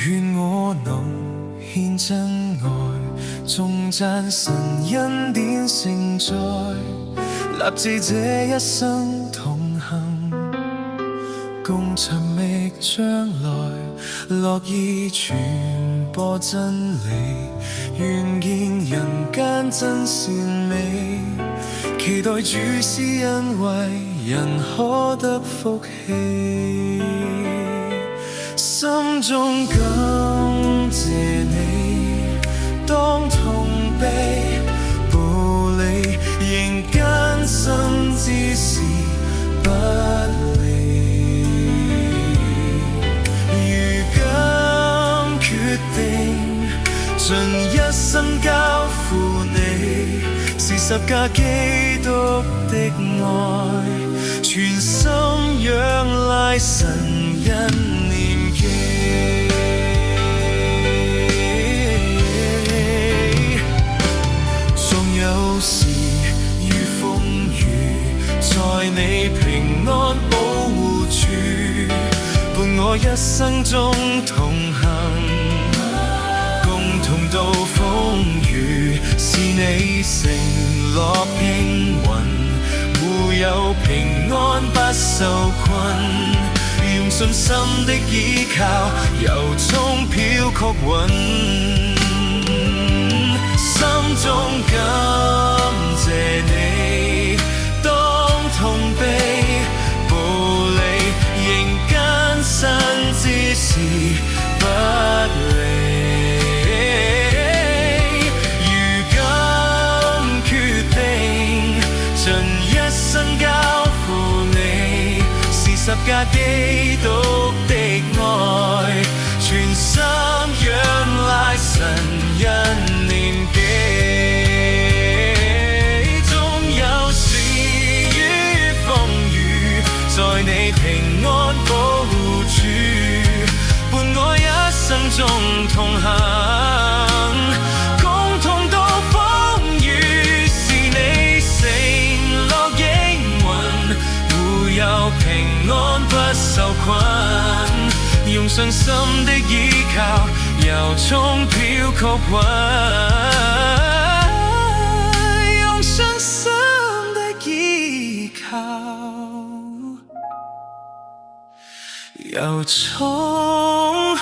願我能獻真愛，頌讚神恩典盛載，立志這一生同行，共尋覓將來，樂意傳播真理，願見人間真善美，期待主施恩為人可得福氣，心中感謝你，當痛悲步履，仍艱辛之時不離。如今決定盡一生交付你，是十架基督的愛，全心仰賴神恩念記。縱有時遇風雨，在你平安保護住，伴我一生中同行，共同度風雨，是你承諾應允，護佑平安不受困，用信心的依靠，由衷飄曲韻，心中感謝你，當痛悲步履，仍艱辛之時不離。如今決定盡一生交付你，是十架基督的愛，全心仰賴神恩念記。縱有時於風雨，在你平安保護住，伴我一生中同行，共同度風雨，是你承諾應允，護佑平安不受困，用信心的依靠，由衷飄曲韻，用信心的依靠，由衷